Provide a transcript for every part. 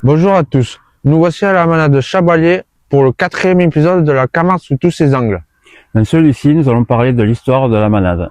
Bonjour à tous, nous voici à la manade de Chabalier pour le 4e épisode de la Camargue sous tous ses angles. Dans celui-ci, nous allons parler de l'histoire de la manade.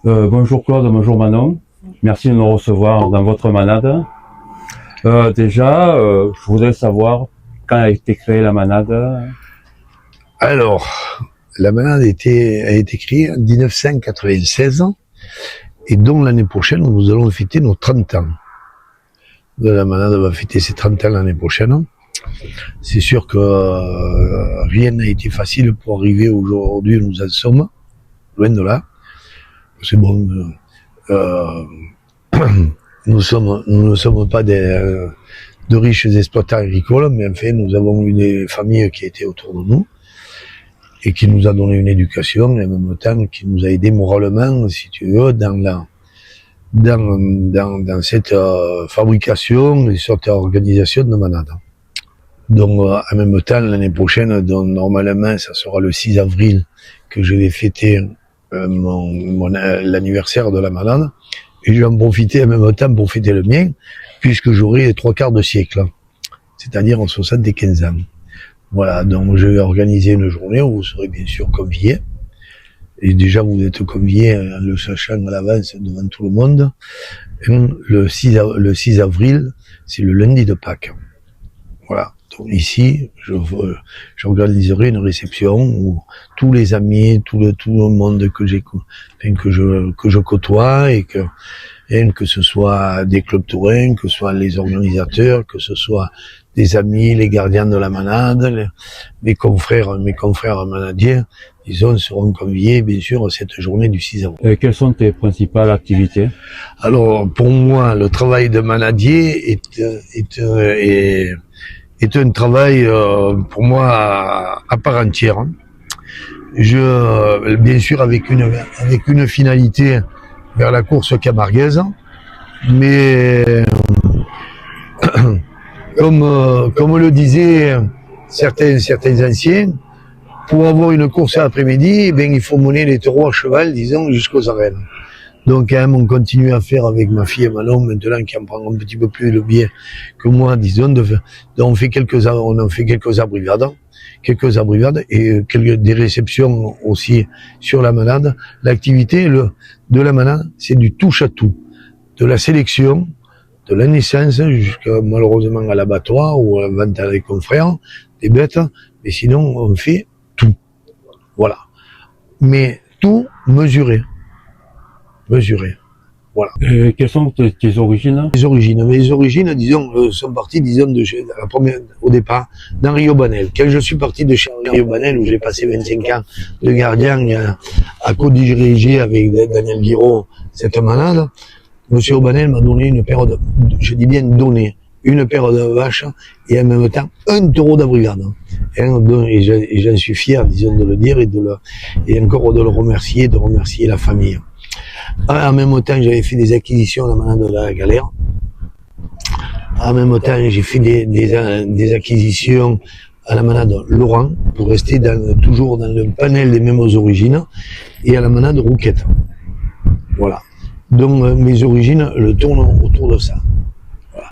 Bonjour Claude, bonjour Manon. Merci de nous recevoir dans votre manade. Je voudrais savoir quand a été créée la manade. Alors, la manade a été créée en 1996 et donc l'année prochaine, nous allons fêter nos 30 ans. La manade va fêter ses 30 ans l'année prochaine. C'est sûr que rien n'a été facile pour arriver aujourd'hui où nous en sommes, loin de là. C'est bon, nous ne sommes pas de riches exploitants agricoles, mais enfin, nous avons eu des familles qui étaient autour de nous et qui nous a donné une éducation et en même temps qui nous a aidés moralement, si tu veux, dans cette fabrication et cette organisation de manade. Donc, en même temps, l'année prochaine, donc, normalement, ça sera le 6 avril que je vais fêter l'anniversaire de la manade, et je vais en profiter en même temps pour fêter le mien, puisque j'aurai les 3/4 de siècle, c'est-à-dire en 75 ans. Voilà, donc je vais organiser une journée où vous serez bien sûr conviés, et déjà vous êtes conviés en le sachant à l'avance devant tout le monde. Le 6 avril, c'est le lundi de Pâques. Voilà. Donc ici, j'organiserai une réception où tous les amis, tout le monde que je côtoie et que ce soit des clubs taurins, que ce soit les organisateurs, que ce soit des amis, les gardiens de la manade, mes confrères manadiers, disons, seront conviés, bien sûr, à cette journée du 6 avril. Quelles sont tes principales activités? Alors, pour moi, le travail de manadier est un travail pour moi à part entière. Bien sûr avec une finalité vers la course camarguaise, mais comme le disaient certains anciens, pour avoir une course à l'après-midi, il faut mener les taureaux à cheval, disons, jusqu'aux arènes. Donc, quand même, on continue à faire avec ma fille Manon, maintenant, qui en prend un petit peu plus le biais que moi, disons, on en fait quelques abrivades et des réceptions aussi sur la manade. L'activité de la manade, c'est du touche à tout. De la sélection, de la naissance, jusqu'à, malheureusement, à l'abattoir ou à la vente à des confrères, des bêtes. Mais sinon, on fait tout. Voilà. Mais tout mesuré. Voilà. Quelles sont tes origines? Mes origines, disons, sont parties, disons, au départ, d'Henri Aubanel. Quand je suis parti de chez Henri Aubanel, où j'ai passé 25 ans de gardien à co-diriger avec Daniel Guiraud cette manade, Monsieur Aubanel m'a donné une paire une paire de vaches et en même temps un taureau d'abrigade. Et j'en suis fier, disons, de le dire et encore de le remercier, de remercier la famille. En même temps, j'avais fait des acquisitions à la manade de la Galère. En même temps, j'ai fait des acquisitions à la manade Laurent, pour rester toujours dans le panel des mêmes origines, et à la manade Rouquette. Voilà. Donc mes origines le tournent autour de ça. Voilà.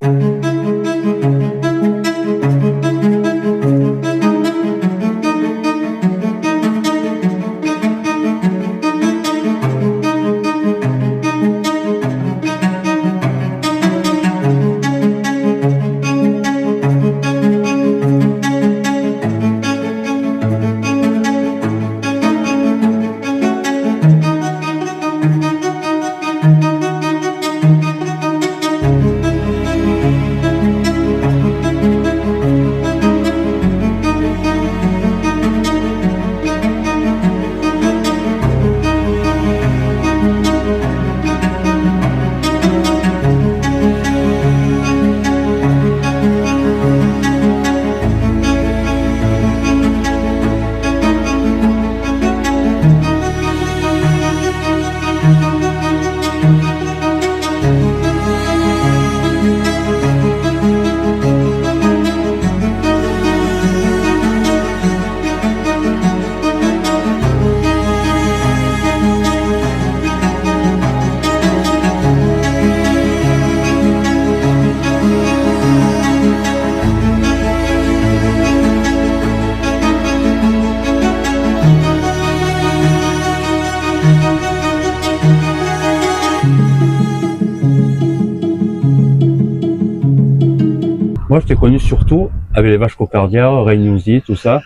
Moi, je t'ai connu surtout avec les vaches cocardières, Reynouzi, tout ça.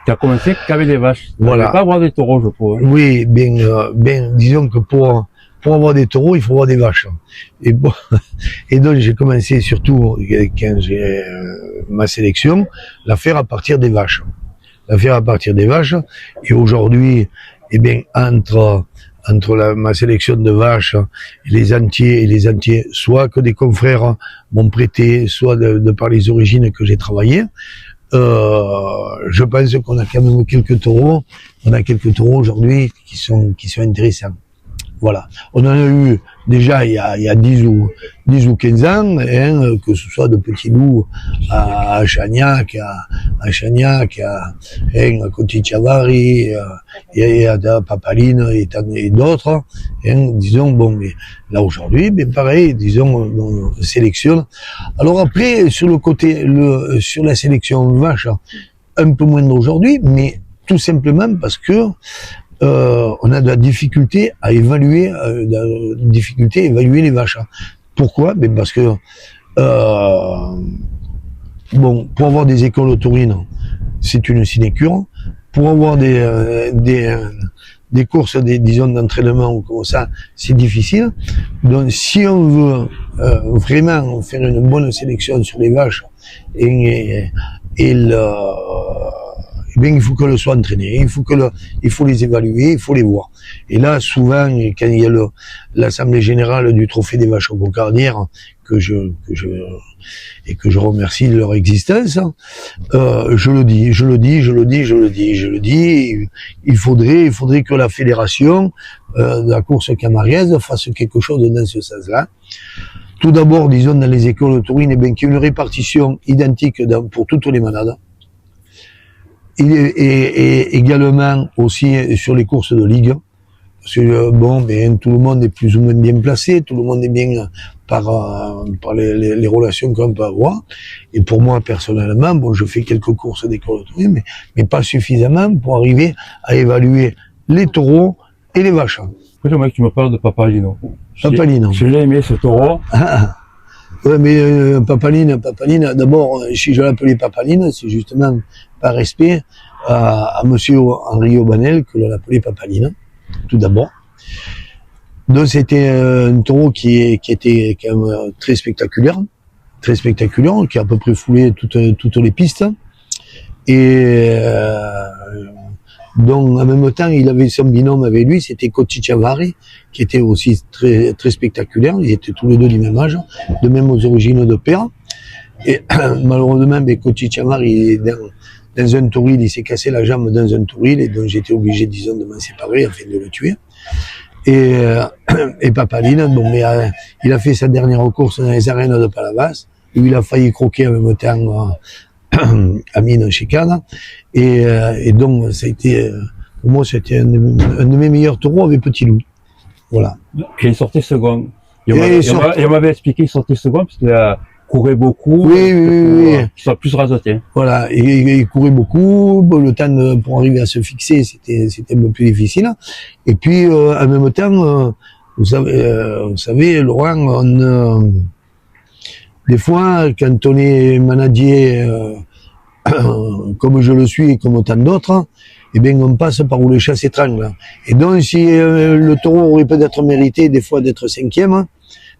Tu as commencé qu'avec les vaches. Tu Voilà. pas avoir des taureaux, je trouve. Hein. Oui, disons que pour avoir des taureaux, il faut avoir des vaches. Et bon, et donc j'ai commencé surtout quand j'ai ma sélection, la faire à partir des vaches. La faire à partir des vaches. Et aujourd'hui, eh bien, entre ma sélection de vaches et les entiers, soit que des confrères m'ont prêté, soit de par les origines que j'ai travaillé, je pense qu'on a quand même quelques taureaux. On a quelques taureaux aujourd'hui qui sont intéressants. Voilà. On en a eu déjà il y a 10 ou 15 ans, hein, que ce soit de petits loups à Chagnac, à Cotichavari, et à Papaline et d'autres, hein, disons, bon, mais là aujourd'hui, ben pareil, disons, on sélectionne. Alors après, sur le côté, sur la sélection vache, un peu moins d'aujourd'hui, mais tout simplement parce que on a de la difficulté à évaluer, les vaches. Pourquoi? Ben parce que bon, pour avoir des écoles taurines, c'est une sinécure. Pour avoir des courses, disons d'entraînement ou comme ça, c'est difficile. Donc, si on veut vraiment faire une bonne sélection sur les vaches eh bien, il faut que le soit entraîné, il faut les évaluer, il faut les voir. Et là, souvent, quand il y a l'assemblée générale du trophée des vaches cocardières, que je remercie de leur existence, je le dis, il faudrait que la fédération de la course camariaise fasse quelque chose dans ce sens-là. Tout d'abord, disons, dans les écoles taurines, eh bien, qu'il y ait une répartition identique pour toutes les manades. Et également aussi sur les courses de ligue. Parce que bon, ben, tout le monde est plus ou moins bien placé, tout le monde est bien par les relations qu'on peut avoir. Et pour moi, personnellement, bon, je fais quelques courses d'école taurine, mais pas suffisamment pour arriver à évaluer les taureaux et les vaches. Après, j'aimerais que tu me parles de Papalino. Papalino. J'ai aimé ce taureau. Ouais, mais Papaline, d'abord, si je l'appelais Papaline, c'est justement par respect à monsieur Henri Aubanel que l'on appelait Papaline, tout d'abord. Donc c'était un taureau qui était quand même très spectaculaire, qui a à peu près foulé toutes les pistes. Et donc en même temps, il avait son binôme avec lui, c'était Cotichavari, qui était aussi très très spectaculaire. Ils étaient tous les deux du même âge, de même aux origines de père. Et malheureusement, Cotichavari, dans un touril, il s'est cassé la jambe dans un touril, et donc j'étais obligé, disons, de m'en séparer afin de le tuer. Et Papaline, bon, mais il a fait sa dernière course dans les arènes de Palavas, où il a failli croquer en même temps Amine Chicane. Et donc, ça a été, pour moi, c'était un de mes meilleurs taureaux avec Petit Loup. Voilà. Et il sortait second. Il m'avait expliqué qu'il sortait second parce qu'il a courait beaucoup. Oui. Qu'il soit plus rasoté. Voilà. Et il courait beaucoup. Bon, le temps pour arriver à se fixer, c'était un peu plus difficile. Et puis, en même temps, vous savez, Laurent, des fois, quand on est manadier, comme je le suis et comme tant d'autres, eh bien, on passe par où les chats s'étranglent. Et donc, si le taureau aurait peut-être mérité des fois d'être 5e,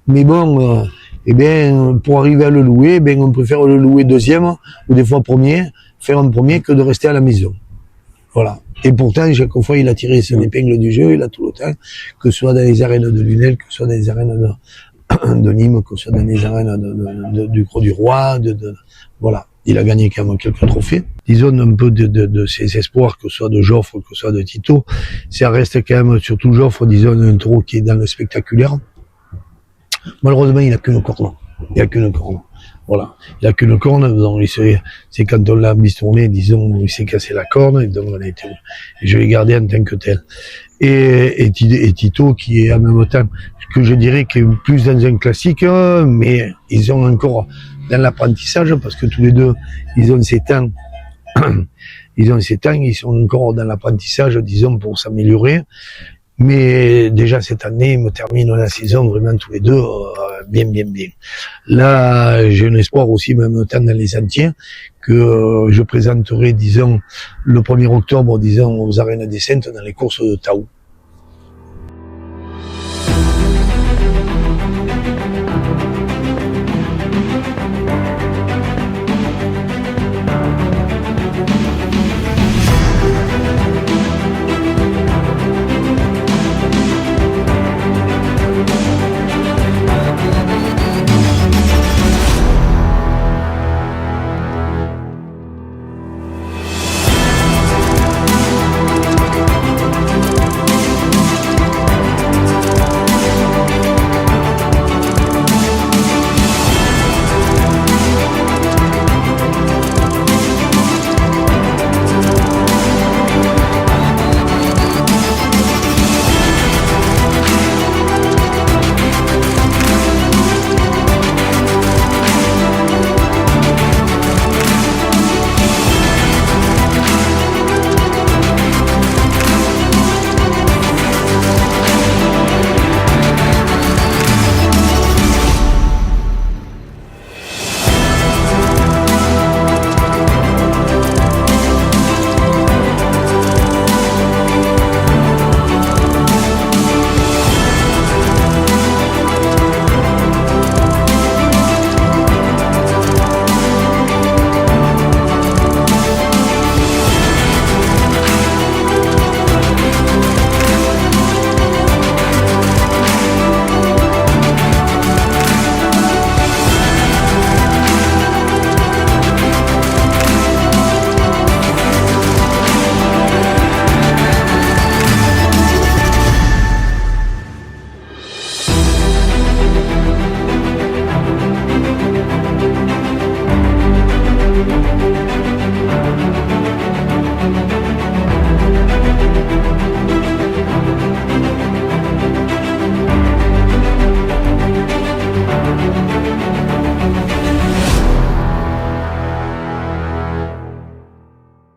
mais bon, eh bien, pour arriver à le louer, eh bien, on préfère le louer 2e ou des fois 1er, faire un 1er que de rester à la maison. Voilà. Et pourtant, chaque fois, il a tiré son épingle du jeu, il a tout le temps, que ce soit dans les arènes de Lunel, que ce soit dans les arènes de Nîmes, que ce soit dans les arènes du Gros du Roi, voilà. Il a gagné quand même quelques trophées. Disons un peu de ses espoirs, que ce soit de Joffre, que ce soit de Tito. Ça reste quand même, surtout Joffre, disons, un taureau qui est dans le spectaculaire. Malheureusement, il n'a qu'une corne. Voilà. Il n'a qu'une corne, donc c'est quand on l'a bistourné, disons, il s'est cassé la corne, et donc je l'ai gardé en tant que tel. Et Tito, qui est en même temps, que je dirais qui est plus dans un classique, mais ils ont encore dans l'apprentissage, parce que tous les deux, ils ont 7 ans, ils sont encore dans l'apprentissage, disons, pour s'améliorer. Mais déjà cette année, ils me terminent la saison vraiment tous les deux bien. Là, j'ai un espoir aussi, même temps dans les sentiers, que je présenterai, disons, le 1er octobre, disons, aux Arènes des Saintes dans les courses de Tao.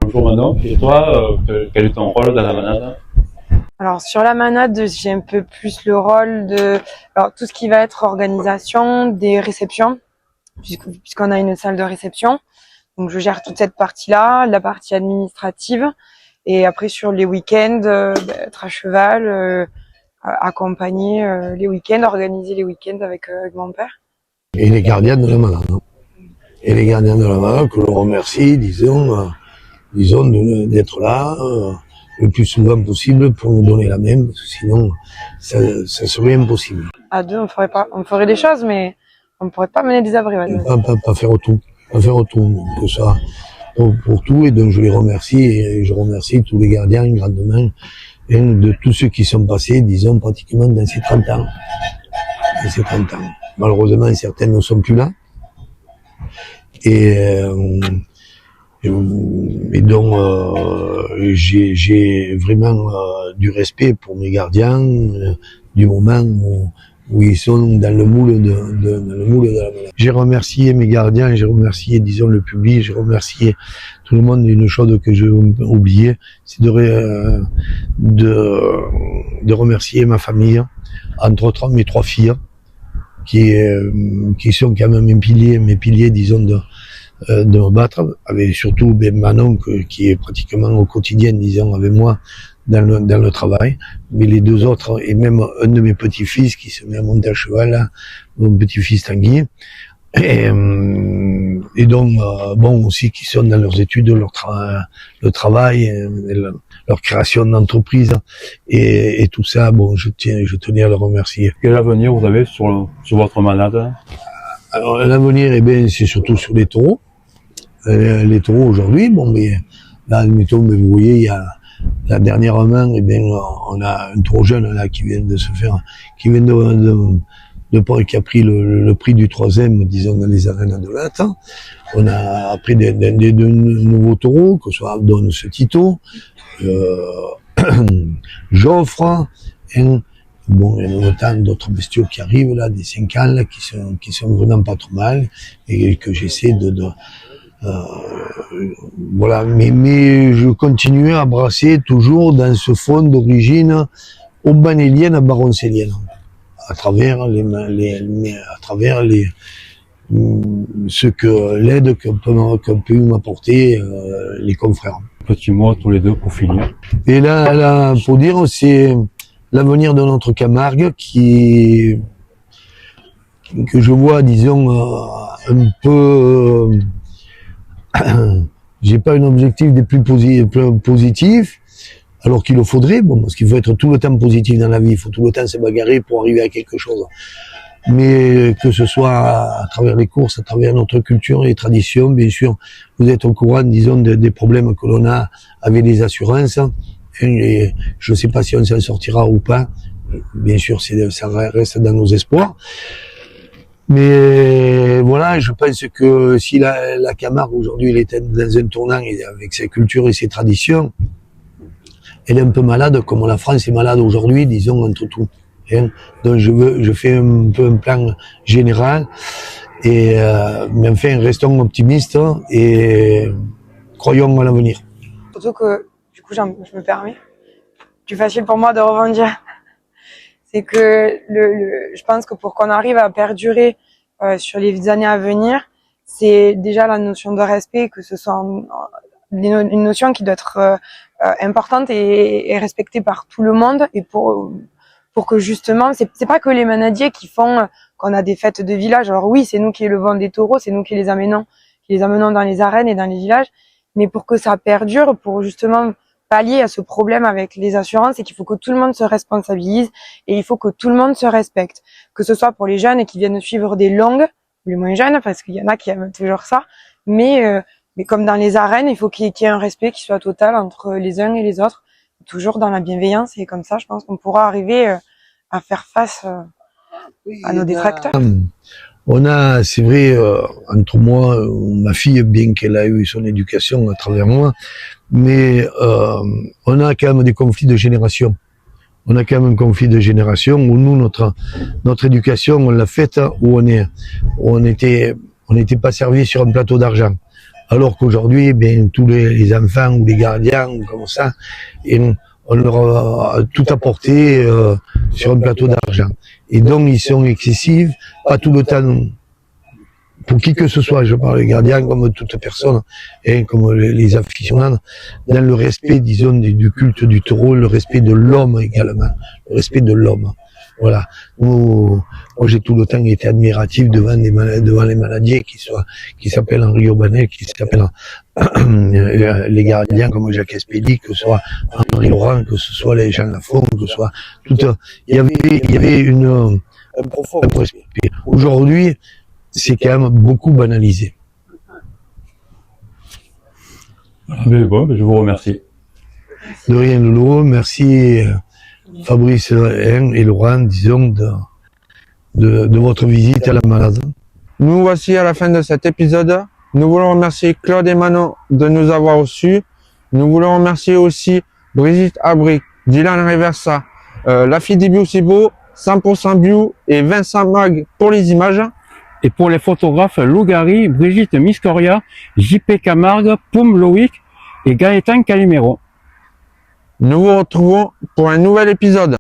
Bonjour Manon, et toi, quel est ton rôle dans la manade? Alors sur la manade, j'ai un peu plus le rôle de tout ce qui va être organisation des réceptions, puisqu'on a une salle de réception. Donc je gère toute cette partie-là, la partie administrative, et après sur les week-ends, être à cheval, accompagner les week-ends, organiser les week-ends avec mon père. Et les gardiens de la manade. Et les gardiens de la manade, que l'on remercie, disons d'être là le plus souvent possible pour nous donner la main, parce que sinon ça serait impossible. À deux, on ferait des choses, mais on ne pourrait pas mener des abris. Ouais. Pas faire tout, que ça pour tout, et donc je les remercie, et je remercie tous les gardiens grandement, et de tous ceux qui sont passés, disons, pratiquement dans ces 30 ans. Malheureusement, certains ne sont plus là. Et donc, j'ai vraiment du respect pour mes gardiens du moment où ils sont dans le moule de la manade. J'ai remercié mes gardiens, j'ai remercié, disons, le public, j'ai remercié tout le monde. Une chose que j'ai oublié, c'est de remercier ma famille, entre autres mes 3 filles, qui sont quand même mes piliers, disons, de me battre, avec surtout Manon qui est pratiquement au quotidien, disons, avec moi dans le travail, mais les 2 autres, et même un de mes petits-fils qui se met à monter à cheval, là, mon petit-fils Tanguy, et donc bon, aussi qui sont dans leurs études, le travail, leur création d'entreprise, et tout ça. Bon, je tenais à le remercier. Quel avenir vous avez sur votre manade? Alors l'avenir, c'est surtout sur les taureaux. Les taureaux aujourd'hui, bon, mais là, admettons, mais vous voyez, il y a dernièrement, on a un taureau jeune là qui vient de qui a pris le prix du 3e, disons, dans les arènes de l'Atte. On a appris des nouveaux taureaux, que ce soit Abdon Tito, Joffre, bon, il y a autant d'autres bestiaux qui arrivent là, des 5 ans là, qui sont vraiment pas trop mal, et que j'essaie voilà, mais je continue à brasser toujours dans ce fond d'origine aubanélienne à baroncellienne, à travers ce que l'aide qu'ont pu m'apporter les confrères. Petit mot tous les deux pour finir. Et là, pour dire, c'est l'avenir de notre Camargue que je vois, disons, un peu. J'ai pas un objectif des plus positifs, alors qu'il le faudrait, bon, parce qu'il faut être tout le temps positif dans la vie, il faut tout le temps se bagarrer pour arriver à quelque chose. Mais que ce soit à travers les courses, à travers notre culture et traditions, bien sûr, vous êtes au courant, disons, des problèmes que l'on a avec les assurances. Et je ne sais pas si on s'en sortira ou pas. Bien sûr, ça reste dans nos espoirs. Mais voilà, je pense que si la Camargue aujourd'hui elle est dans un tournant avec sa culture et ses traditions, elle est un peu malade, comme la France est malade aujourd'hui, disons, entre tout. Hein. Donc je fais un peu un plan général, et mais enfin restons optimistes et croyons à l'avenir. Surtout que, du coup, je me permets, plus facile pour moi de rebondir. C'est que je pense que pour qu'on arrive à perdurer sur les années à venir, c'est déjà la notion de respect, que ce soit une notion qui doit être importante et respectée par tout le monde, et pour que justement, c'est pas que les manadiers qui font qu'on a des fêtes de village. Alors oui, c'est nous qui élevons des taureaux, c'est nous qui les amenons dans les arènes et dans les villages, mais pour que ça perdure, pour justement pallier à ce problème avec les assurances, c'est qu'il faut que tout le monde se responsabilise et il faut que tout le monde se respecte. Que ce soit pour les jeunes qui viennent suivre des longues, ou les moins jeunes, parce qu'il y en a qui aiment toujours ça, mais comme dans les arènes, il faut qu'il y ait un respect qui soit total entre les uns et les autres, toujours dans la bienveillance, et comme ça, je pense qu'on pourra arriver à faire face à nos détracteurs. On a, c'est vrai, entre moi, ma fille, bien qu'elle a eu son éducation à travers moi, mais on a quand même des conflits de génération. On a quand même un conflit de génération où nous, notre éducation, on l'a faite où on n'était pas servi sur un plateau d'argent. Alors qu'aujourd'hui, bien, tous les enfants ou les gardiens, ou comme ça, et on leur a tout apporté sur un plateau d'argent. Et donc, ils sont excessifs, pas tout le temps, pour qui que ce soit, je parle des gardiens comme toute personne, et comme les aficionados, dans le respect, disons, du culte du taureau, le respect de l'homme également, le respect de l'homme. Voilà. Moi, j'ai tout le temps été admiratif devant les manadiers qui s'appellent Henri Aubanel, qui s'appellent les gardiens comme Jacques Espédy, que ce soit Henri Laurent, que ce soit les Jean Lafont, que ce soit tout. Il y avait un profond respect. Aujourd'hui, c'est quand même beaucoup banalisé. Mais bon, je vous remercie. De rien, Lolo. Merci, Fabrice et Laurent, disons, de votre visite à la malade. Nous voici à la fin de cet épisode. Nous voulons remercier Claude et Manon de nous avoir reçus. Nous voulons remercier aussi Brigitte Abric, Dylan Reversa, la fille des Biocibo, 100% Bio et Vincent Mag pour les images. Et pour les photographes, Lou Gary, Brigitte Miscoria, JP Camargue, Poum Loïc et Gaëtan Calimero. Nous vous retrouvons pour un nouvel épisode.